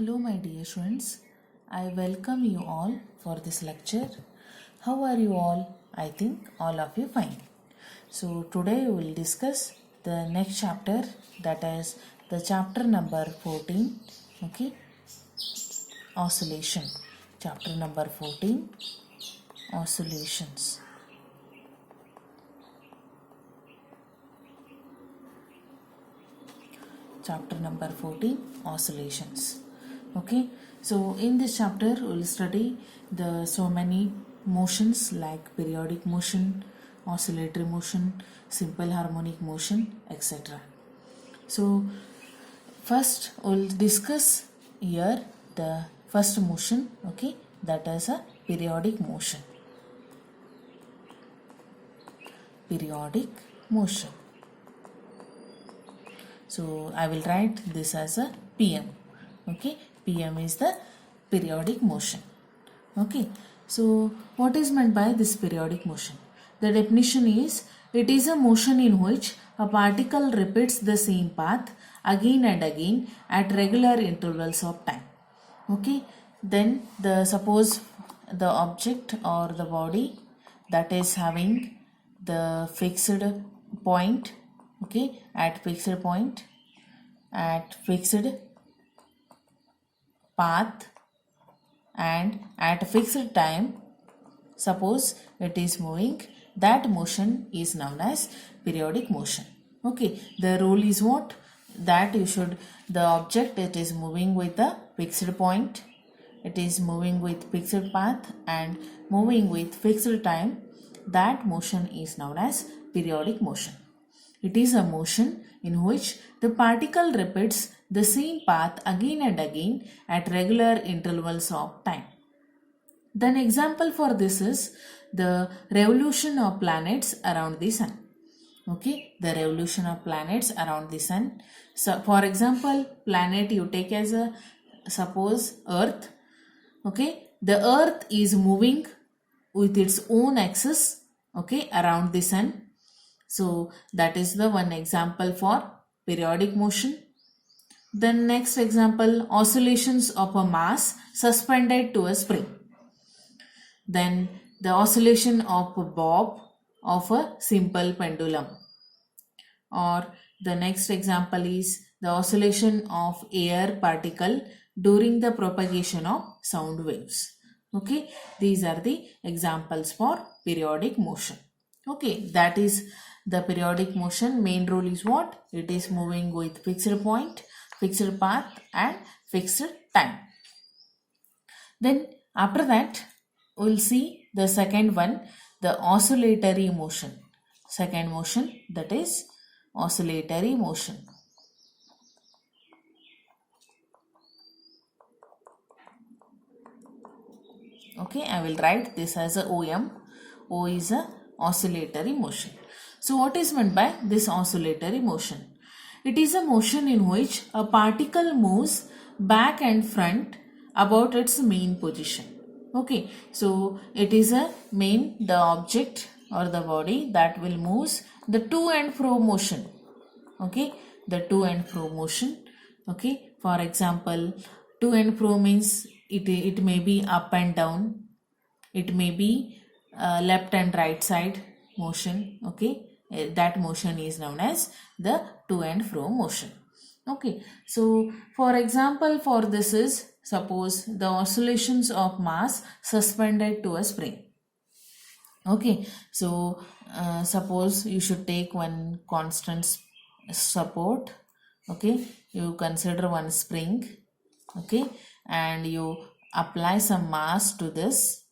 Hello, my dear students. I welcome you all for this lecture. How are you all? I think all of you fine. So, today we will discuss the next chapter, that is the chapter number 14. Okay, oscillation. Chapter number 14, oscillations. Chapter number 14, oscillations. Okay, so in this chapter we will study the so many motions like periodic motion, oscillatory motion, simple harmonic motion, etc. So first we'll discuss here the first motion, okay, that is a periodic motion. Periodic motion. So I will write this as a PM. Okay, PM is the periodic motion. Okay, so what is meant by this periodic motion? The definition is, it is a motion in which a particle repeats the same path again and again at regular intervals of time. Okay, then suppose the object or the body that is having the fixed point, okay, at fixed point, at fixed path and at fixed time, suppose it is moving, that motion is known as periodic motion. Okay, the rule is what? That the object, it is moving with a fixed point, it is moving with fixed path and moving with fixed time, that motion is known as periodic motion. It is a motion in which the particle repeats the same path again and again at regular intervals of time. Then example for this is the revolution of planets around the sun. Okay, the revolution of planets around the sun. So for example, planet you take as a, suppose Earth. Okay, the Earth is moving with its own axis, okay, around the sun. So that is the one example for periodic motion. Then next example, oscillations of a mass suspended to a spring. Then the oscillation of a bob of a simple pendulum. Or the next example is the oscillation of air particle during the propagation of sound waves. Okay, these are the examples for periodic motion. Okay, that is the periodic motion. Main rule is what? It is moving with fixed point, fixed path and fixed time. Then after that we will see the second one, the oscillatory motion. Second motion, that is oscillatory motion. Okay, I will write this as a OM. O is a oscillatory motion. So what is meant by this oscillatory motion? It is a motion in which a particle moves back and front about its main position. Okay, so it is a the object or the body that will moves the to and fro motion. Okay, the to and fro motion. Okay, for example, to and fro means it may be up and down, it may be left and right side motion. Okay, that motion is known as the to and fro motion. Okay, so for example for this is, suppose the oscillations of mass suspended to a spring. Okay, so suppose you should take one constant support. Okay, you consider one spring. Okay, and you apply some mass to this.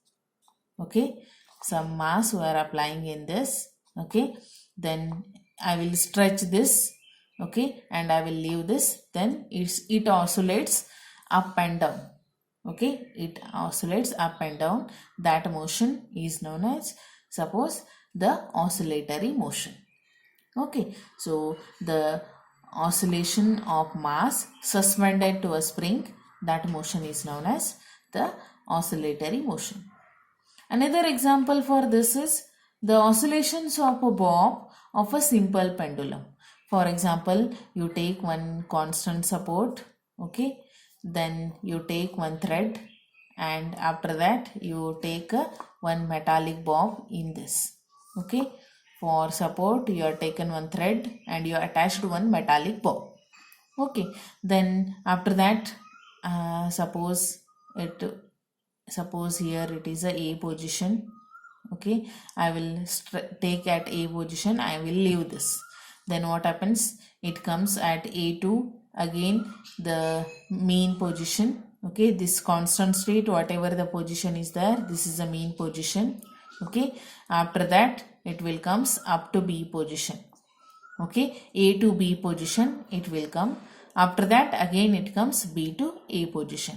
Okay, some mass we are applying in this. Okay, then I will stretch this. Okay, and I will leave this. Then it oscillates up and down. Okay, it oscillates up and down. That motion is known as, suppose, the oscillatory motion. Okay, so the oscillation of mass suspended to a spring, that motion is known as the oscillatory motion. Another example for this is the oscillations of a bob of a simple pendulum. For example, you take one constant support, okay, then you take one thread, and after that you take one metallic bob in this. Okay, for support you are taken one thread and you attached one metallic bob. Okay, then after that suppose here it is a position. Okay, I will take at A position, I will leave this. Then what happens, it comes at A2, again the mean position. Okay, this constant state, whatever the position is there, this is the mean position. Okay, after that it will comes up to B position. Okay, A to B position it will come. After that again it comes B to A position.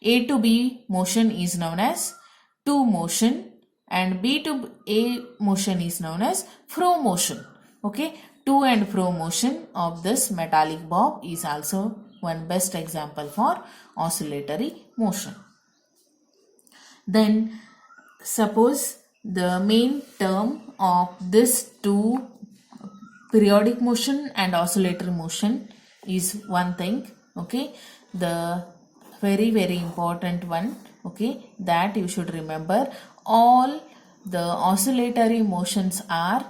A to B motion is known as to motion, and B to A motion is known as fro motion. Okay, to and fro motion of this metallic bob is also one best example for oscillatory motion. Then suppose the main term of this two, periodic motion and oscillatory motion, is one thing. Okay, the very important one. Okay, that you should remember, all the oscillatory motions are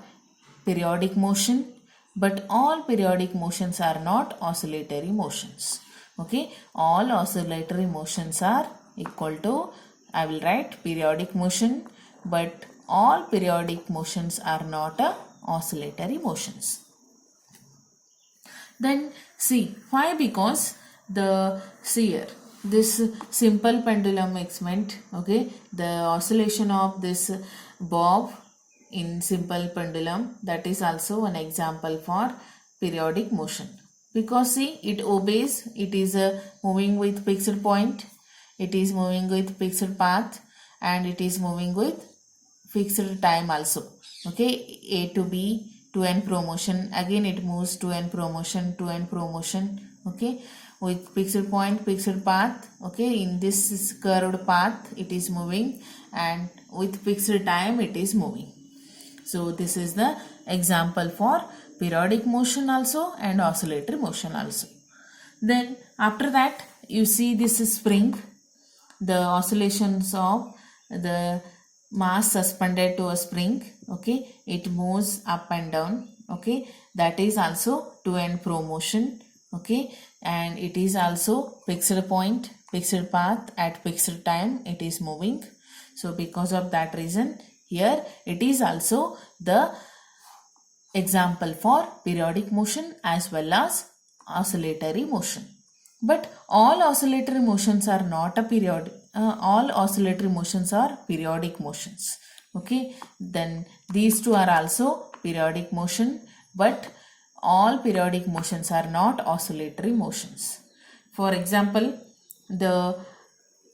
periodic motion, but all periodic motions are not oscillatory motions. Okay, all oscillatory motions are equal to, I will write periodic motion, but all periodic motions are not oscillatory motions. Then see, why? Because here this simple pendulum experiment, okay, the oscillation of this bob in simple pendulum, that is also an example for periodic motion. Because see, it obeys, it is moving with fixed point, it is moving with fixed path, and it is moving with fixed time also. Okay, A to B, to and fro motion, again it moves to and fro motion, to and fro motion. Okay, with fixed point, fixed path. Okay, in this curved path it is moving, and with fixed time it is moving. So this is the example for periodic motion also and oscillatory motion also. Then after that you see this spring, the oscillations of the mass suspended to a spring. Okay, it moves up and down. Okay, that is also to and fro motion. Okay, and it is also fixed point, fixed path, at fixed time it is moving. So because of that reason, here it is also the example for periodic motion as well as oscillatory motion. But all oscillatory motions are not a periodic. All oscillatory motions are periodic motions. Okay, then these two are also periodic motion, but all periodic motions are not oscillatory motions. For example, the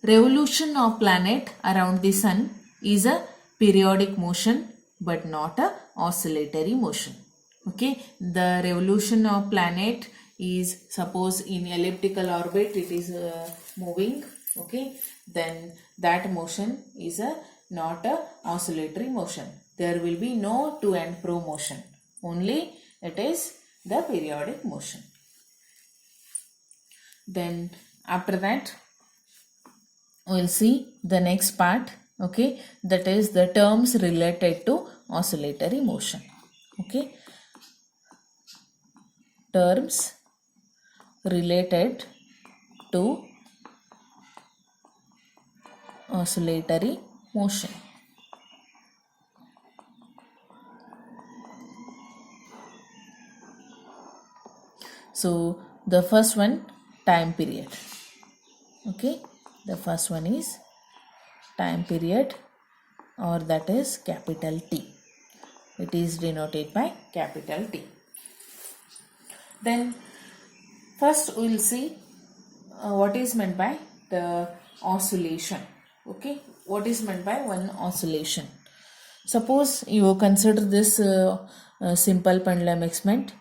revolution of planet around the sun is a periodic motion but not a oscillatory motion. Okay, the revolution of planet is, suppose in elliptical orbit it is moving. Okay, then that motion is not a oscillatory motion. There will be no to and fro motion, only it is the periodic motion. Then after that we will see the next part. Okay, that is the terms related to oscillatory motion. Okay, terms related to oscillatory motion. So the first one, time period. Okay, the first one is time period, or that is capital T. It is denoted by capital T. Then first we will see what is meant by the oscillation. Okay, what is meant by one oscillation? Suppose you consider this simple pendulum experiment.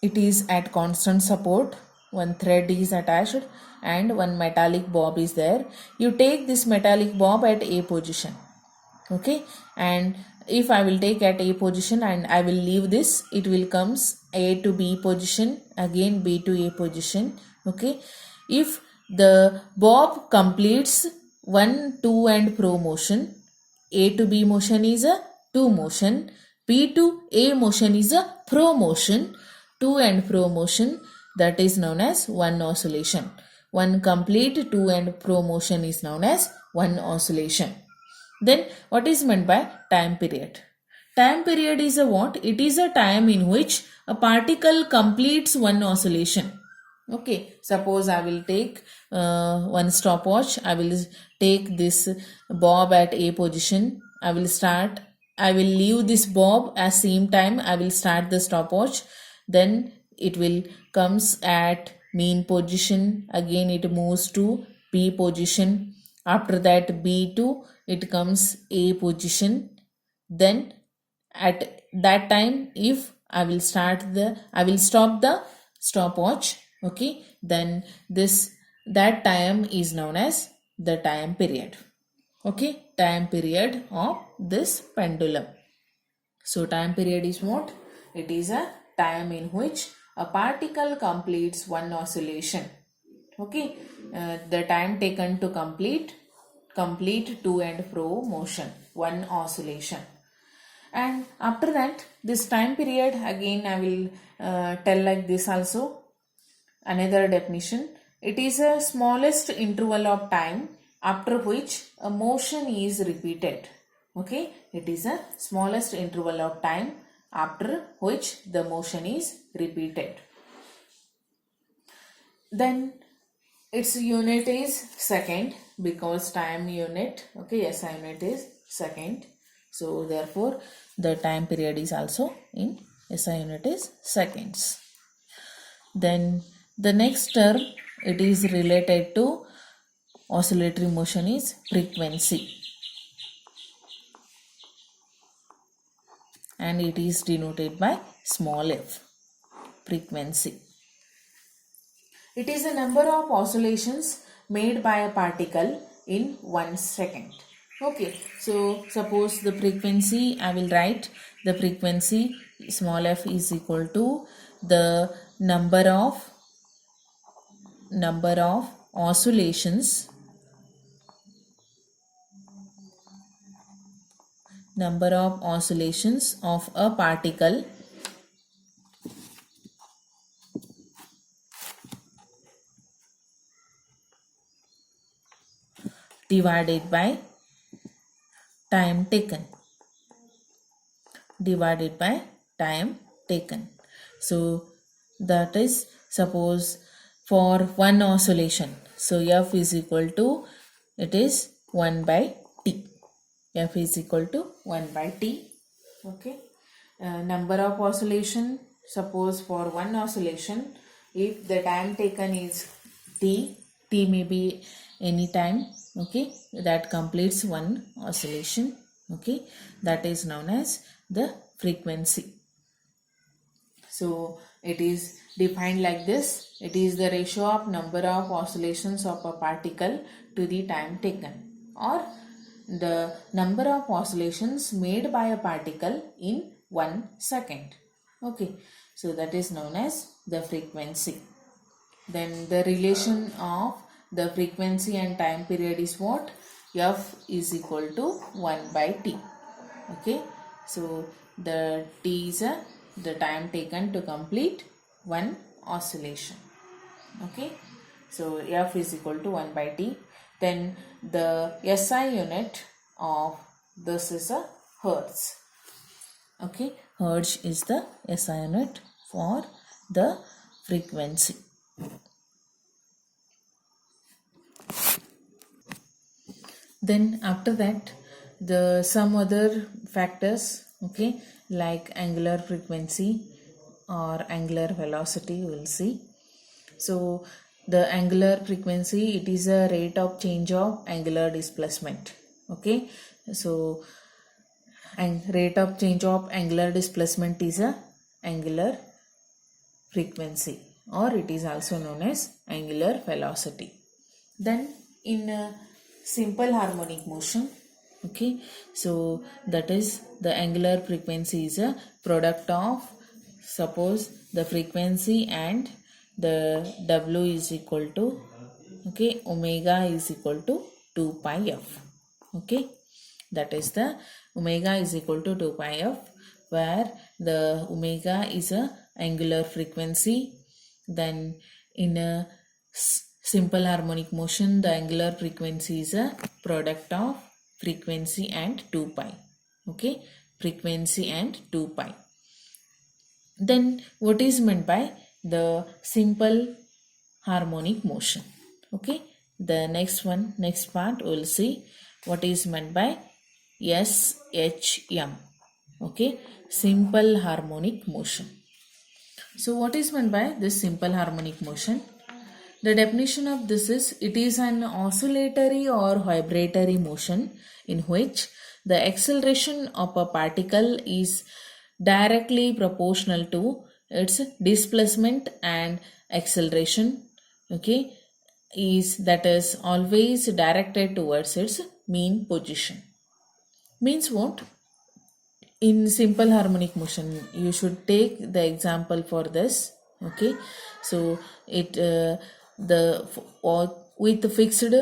It is at constant support, one thread is attached and one metallic bob is there. You take this metallic bob at A position. Okay, and if I will take at A position and I will leave this, it will comes A to B position, again B to A position, Okay, if the bob completes 1, 2 and pro motion, A to B motion is a 2 motion, B to A motion is a pro motion, 2 and pro motion, that is known as one oscillation. One complete 2 and pro motion is known as one oscillation. Then what is meant by time period? Time period is a what? It is a time in which a particle completes one oscillation. Okay, suppose I will take one stopwatch. I will take this bob at A position. I will leave this bob at same time. I will start the stopwatch. Then it will comes at mean position. Again it moves to B position. After that B2 it comes A position. Then at that time, if I will stop the stopwatch, okay, then that time is known as the time period. Okay, time period of this pendulum. So time period is what? It is a time in which a particle completes one oscillation. Okay, the time taken to complete to and fro motion, one oscillation. And after that, this time period, again I will tell like this also. Another definition, it is a smallest interval of time after which a motion is repeated. Okay, it is a smallest interval of time after which the motion is repeated. Then its unit is second, because time unit, okay, SI unit is second. So therefore the time period is also in SI unit is seconds. Then the next term, it is related to oscillatory motion, is frequency, and it is denoted by small f, frequency. It is the number of oscillations made by a particle in 1 second. Okay, so suppose the frequency, I will write the frequency small f is equal to the number of oscillations of a particle divided by time taken. So that is, suppose for one oscillation, so f is equal to, it is 1 by t. F is equal to 1 by t. Okay, number of oscillation, suppose for one oscillation, if the time taken is t may be any time, okay, that completes one oscillation. Okay, that is known as the frequency. So it is defined like this. It is the ratio of number of oscillations of a particle to the time taken, or the number of oscillations made by a particle in 1 second. Okay, so that is known as the frequency. Then the relation of the frequency and time period is what? F is equal to 1 by t. Okay, so the t is the time taken to complete one oscillation. Okay, so F is equal to 1 by t. Then the SI unit of this is a hertz. Okay, hertz is the SI unit for the frequency. Then after that, some other factors, okay, like angular frequency or angular velocity, we will see. So the angular frequency, it is a rate of change of angular displacement. Okay, so rate of change of angular displacement is a angular frequency, or it is also known as angular velocity. Then in simple harmonic motion, okay, so that is the angular frequency is a product of, suppose, the frequency and the W is equal to, okay, omega is equal to 2 pi f. Okay, that is the omega is equal to 2 pi f, where the omega is a angular frequency. Then in a simple harmonic motion, the angular frequency is a product of frequency and 2 pi. Okay, frequency and 2 pi. Then what is meant by the simple harmonic motion? Okay, the next part we'll see what is meant by SHM. Okay, simple harmonic motion. So what is meant by this simple harmonic motion? The definition of this is, it is an oscillatory or vibratory motion in which the acceleration of a particle is directly proportional to its displacement, and acceleration, okay, that is always directed towards its mean position. Means what? In simple harmonic motion, you should take the example for this. Okay, so it with the fixed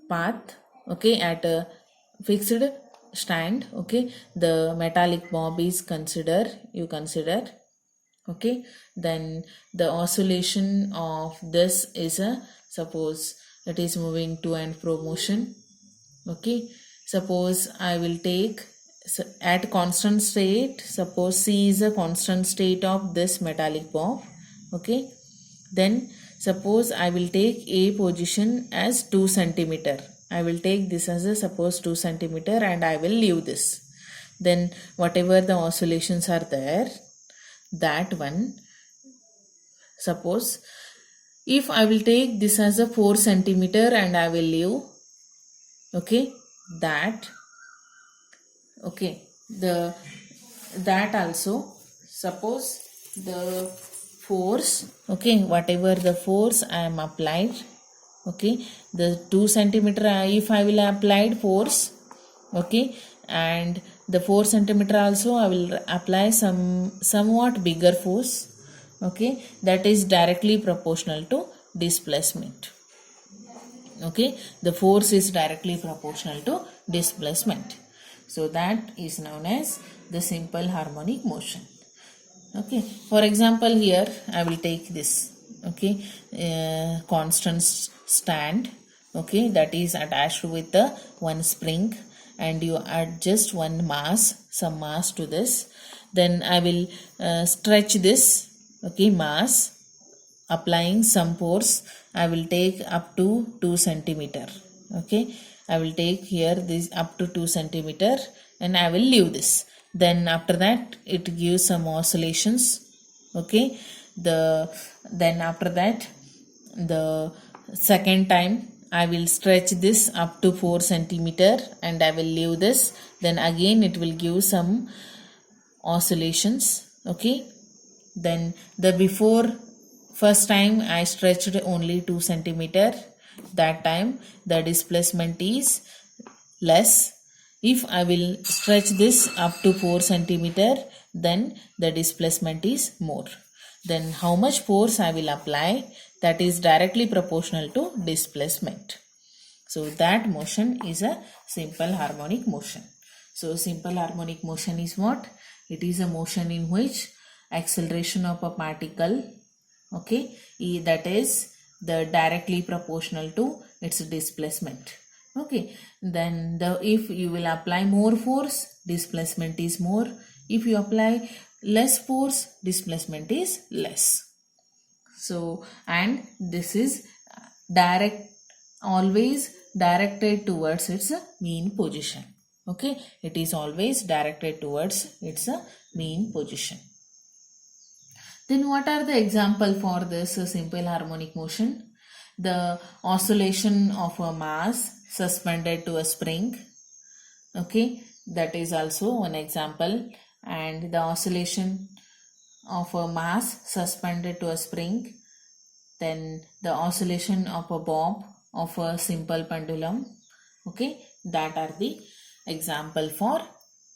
path, okay, at a fixed stand, okay, the metallic bob is consider, okay, then the oscillation of this is a, suppose it is moving to and fro motion. Okay, suppose I will take at constant state, suppose C is a constant state of this metallic bob. Okay, then suppose I will take A position as 2 centimeter. I will take this as a suppose 2 centimeter and I will leave this. Then whatever the oscillations are there, that one, suppose if I will take this as a 4 centimeter and I will leave, okay, that, okay, that also, suppose the force, okay, whatever the force I am applied, okay, the 2 centimeter, if I will applied force, okay, and the 4 centimeter also I will apply somewhat bigger force, okay, that is directly proportional to displacement. Okay, the force is directly proportional to displacement. So that is known as the simple harmonic motion. Okay, for example, here I will take this, okay, constant stand, okay, that is attached with the one spring, and you add just some mass to this. Then I will stretch this, okay, mass, applying some force. I will take up to 2 centimeter. Okay, I will take here this up to 2 centimeter and I will leave this. Then after that it gives some oscillations. Okay, then after that the second time I will stretch this up to 4 centimeter and I will leave this. Then again it will give some oscillations. Okay, then the before first time I stretched only 2 centimeter, that time the displacement is less. If I will stretch this up to 4 centimeter, then the displacement is more. Then how much force I will apply, that is directly proportional to displacement. So that motion is a simple harmonic motion. So simple harmonic motion is what? It is a motion in which acceleration of a particle, okay, that is the directly proportional to its displacement. Okay, then if you will apply more force, displacement is more. If you apply less force, displacement is less. So, and this is always directed towards its mean position. Okay, it is always directed towards its mean position. Then what are the example for this simple harmonic motion? The oscillation of a mass suspended to a spring. Okay, that is also one example. And the oscillation of a mass suspended to a spring. Then the oscillation of a bob of a simple pendulum. Okay, that are the example for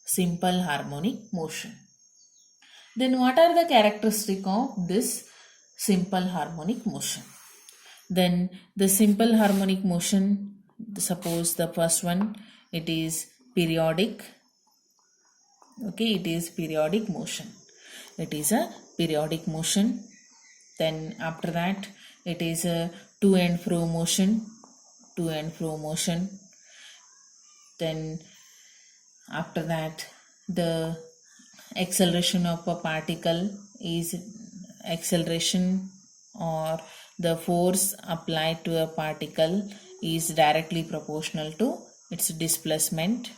simple harmonic motion. Then what are the characteristics of this simple harmonic motion. Then the simple harmonic motion, suppose the first one, it is periodic. Okay, it is periodic motion. It is a periodic motion. Then after that, it is a to and fro motion. To and fro motion. Then after that, the acceleration of a particle is acceleration, or the force applied to a particle is directly proportional to its displacement.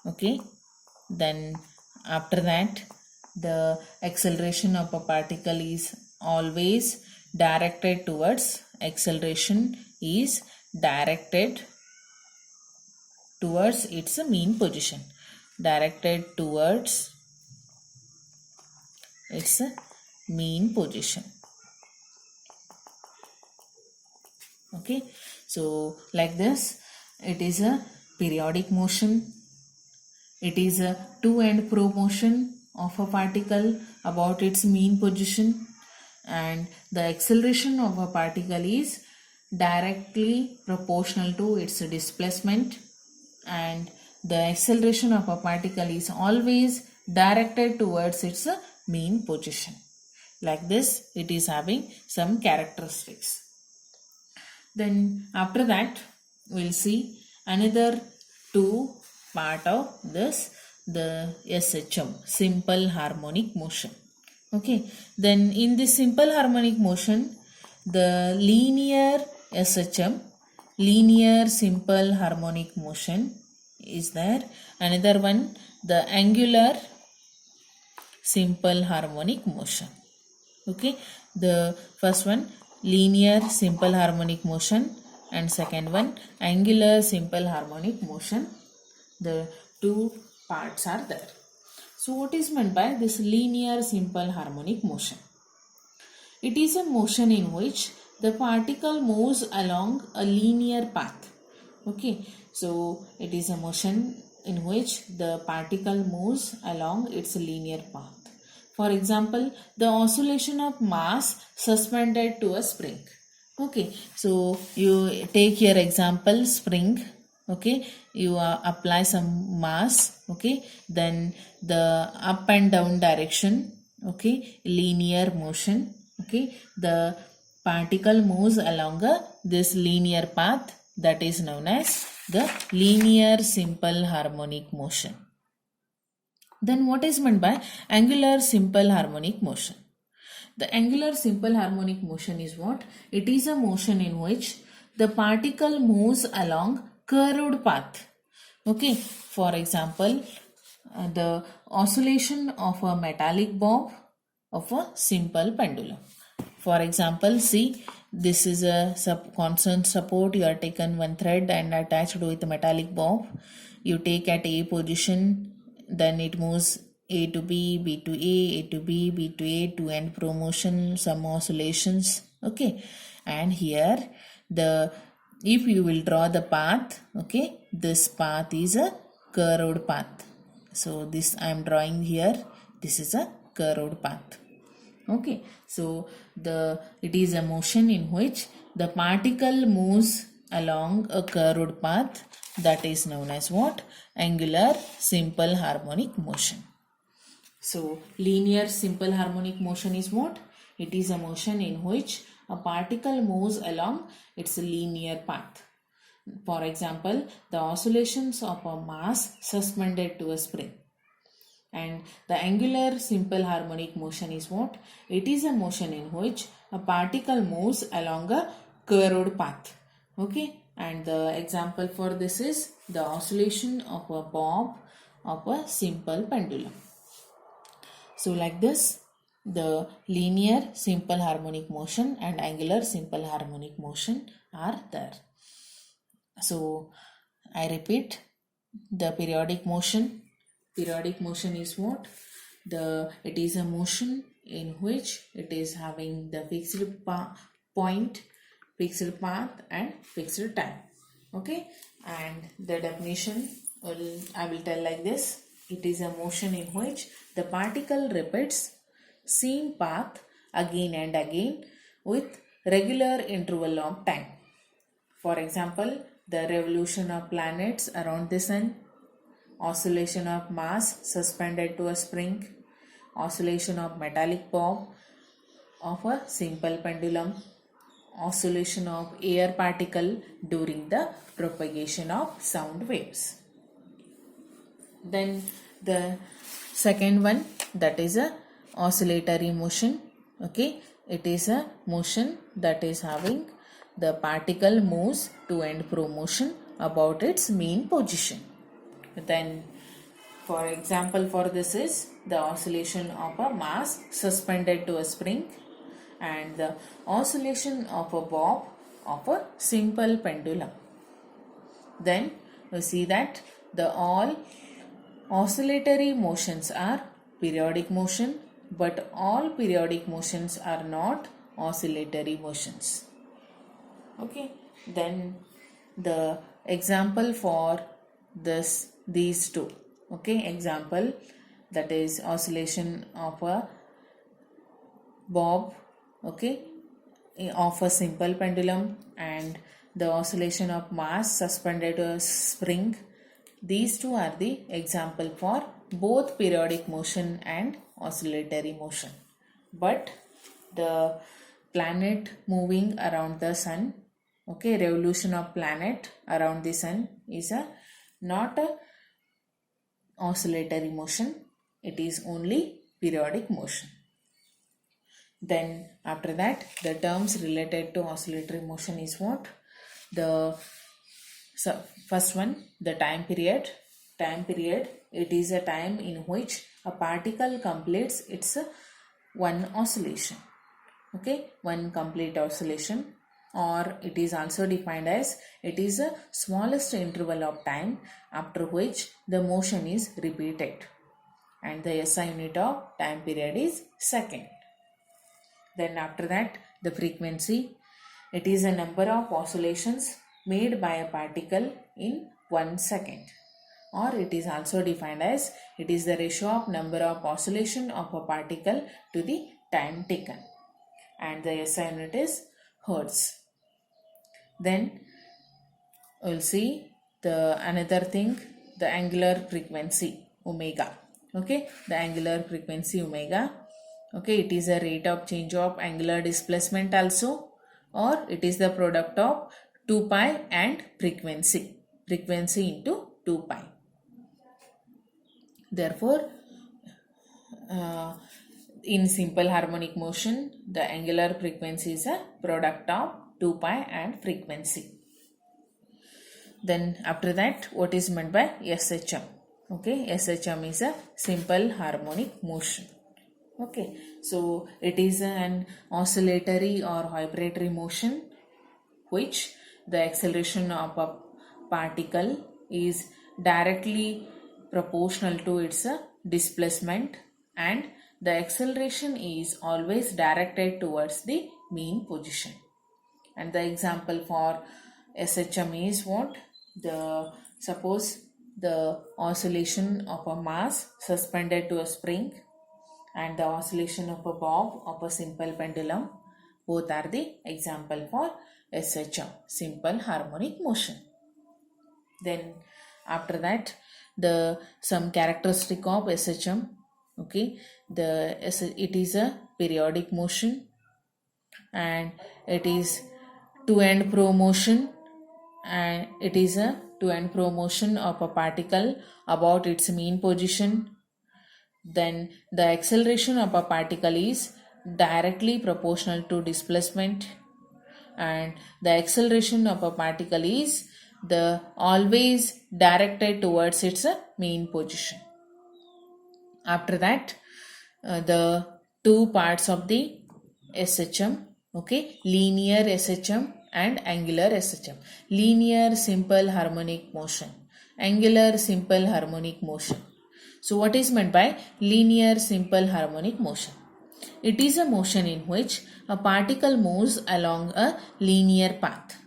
Okay, then after that, the acceleration of a particle is always directed towards towards its mean position, directed towards its mean position. Okay, so like this, it is a periodic motion. It is a to and fro motion of a particle about its mean position, and the acceleration of a particle is directly proportional to its displacement, and the acceleration of a particle is always directed towards its mean position. Like this, it is having some characteristics. Then after that, we'll see another two part of this, the SHM, simple harmonic motion. Okay, then in this simple harmonic motion, the linear SHM, linear simple harmonic motion is there. Another one, the angular simple harmonic motion. Okay, the first one, linear simple harmonic motion, and second one, angular simple harmonic motion. The two parts are there. So what is meant by this linear simple harmonic motion? It is a motion in which the particle moves along a linear path. Okay, so it is a motion in which the particle moves along its linear path. For example, the oscillation of mass suspended to a spring. Okay, so you take your example, spring. Okay, you apply some mass. Okay, then the up and down direction. Okay, linear motion. Okay, the particle moves along this linear path, that is known as the linear simple harmonic motion. Then what is meant by angular simple harmonic motion? The angular simple harmonic motion is what? It is a motion in which the particle moves along curved path. Okay, for example, the oscillation of a metallic bob of a simple pendulum. For example, see, this is a constant support. You are taken one thread and attached with a metallic bob. You take at A position, then it moves A to B, B to A, A to B, B to A, to and fro motion, some oscillations. Okay, and here if you will draw the path, okay, this path is a curved path. So this I am drawing here. This is a curved path. Okay, so it is a motion in which the particle moves along a curved path, that is known as what? Angular simple harmonic motion. So linear simple harmonic motion is what? It is a motion in which a particle moves along its linear path. For example, the oscillations of a mass suspended to a spring. And the angular simple harmonic motion is what? It is a motion in which a particle moves along a curved path. Okay, and the example for this is the oscillation of a bob of a simple pendulum. So like this, the linear simple harmonic motion and angular simple harmonic motion are there. So I repeat, the periodic motion. Periodic motion is what? It is a motion in which it is having the fixed point, fixed path and fixed time. Okay, and the definition I will tell like this. It is a motion in which the particle repeats same path again and again with regular interval of time. For example, the revolution of planets around the sun, oscillation of mass suspended to a spring, oscillation of metallic bob of a simple pendulum, oscillation of air particle during the propagation of sound waves. Then the second one, that is a oscillatory motion. Okay, it is a motion that is having the particle moves to and fro motion about its mean position. Then for example for this is the oscillation of a mass suspended to a spring and the oscillation of a bob of a simple pendulum. Then we see that the all oscillatory motions are periodic motion, but all periodic motions are not oscillatory motions. Okay, then the example for these two. Okay, example, that is oscillation of a bob, okay, of a simple pendulum, and the oscillation of mass suspended to a spring. These two are the example for both periodic motion and oscillatory motion. But the planet moving around the sun, okay, revolution of planet around the sun is not a oscillatory motion, it is only periodic motion. Then after that, the terms related to oscillatory motion is what? The first one, the time period. Time period, it is a time in which a particle completes its one oscillation. Okay, one complete oscillation, or it is also defined as it is the smallest interval of time after which the motion is repeated, and the SI unit of time period is second. Then after that, the frequency, it is a number of oscillations made by a particle in 1 second, or it is also defined as it is the ratio of number of oscillation of a particle to the time taken, and the SI unit is hertz. Then we'll see the another thing, the angular frequency omega. Okay, the angular frequency omega, okay, it is a rate of change of angular displacement also, or it is the product of 2 pi and frequency into 2 pi. Therefore in simple harmonic motion, the angular frequency is a product of 2 pi and frequency. Then after that, what is meant by SHM? Okay, SHM is a simple harmonic motion. Okay, so it is an oscillatory or vibratory motion which the acceleration of a particle is directly proportional to its displacement, and the acceleration is always directed towards the mean position. And the example for SHM is what? Suppose the oscillation of a mass suspended to a spring and the oscillation of a bob of a simple pendulum, both are the example for SHM, simple harmonic motion. Then after that, the some characteristic of SHM. Okay, it is a periodic motion, and it is to and fro motion, and it is a to and fro motion of a particle about its mean position. Then the acceleration of a particle is directly proportional to displacement, and the acceleration of a particle is the always directed towards its mean position. After that, the two parts of the SHM, okay, linear SHM and angular SHM. Linear simple harmonic motion, angular simple harmonic motion. So what is meant by linear simple harmonic motion? It is a motion in which a particle moves along a linear path.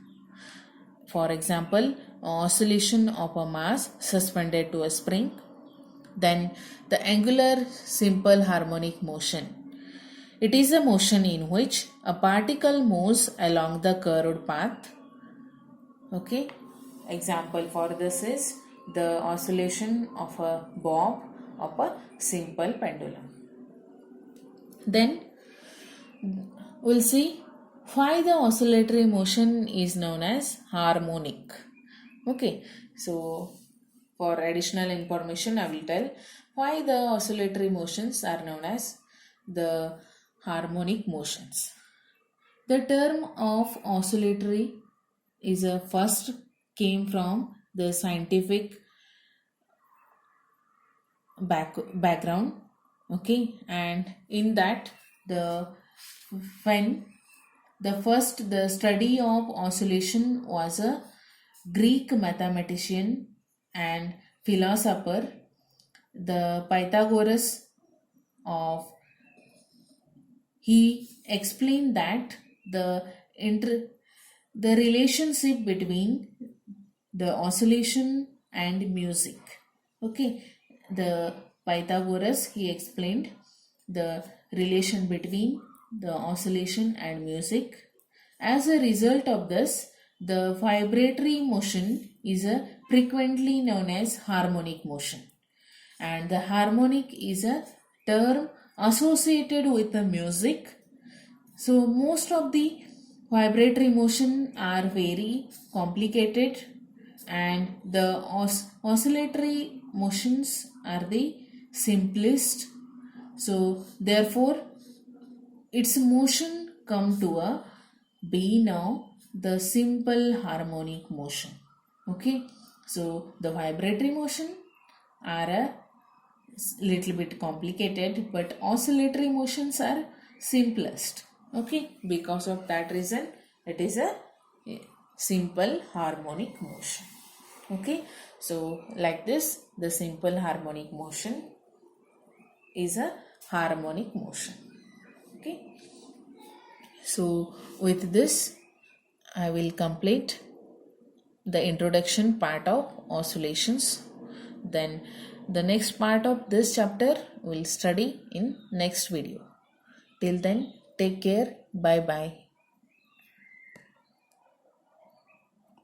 For example, oscillation of a mass suspended to a spring. Then the angular simple harmonic motion. It is a motion in which a particle moves along the curved path. Okay. Example for this is the oscillation of a bob of a simple pendulum. Then we'll see why the oscillatory motion is known as harmonic. Okay, so for additional information, I will tell why the oscillatory motions are known as the harmonic motions. The term of oscillatory is a first came from the scientific background. Okay, and in that the study of oscillation was a Greek mathematician and philosopher, the Pythagoras of he explained that the relationship between the oscillation and music. Okay, the Pythagoras he explained the relation between the oscillation and music. As a result of this, the vibratory motion is a frequently known as harmonic motion, and the harmonic is a term associated with the music. So most of the vibratory motion are very complicated, and the oscillatory motions are the simplest. So therefore its motion come to a be now the simple harmonic motion. Okay, so the vibratory motion are a little bit complicated, but oscillatory motions are simplest. Okay, because of that reason it is a simple harmonic motion. Okay, so like this the simple harmonic motion is a harmonic motion. Okay, so with this I will complete the introduction part of oscillations. Then the next part of this chapter we'll study in next video. Till then, take care. Bye bye.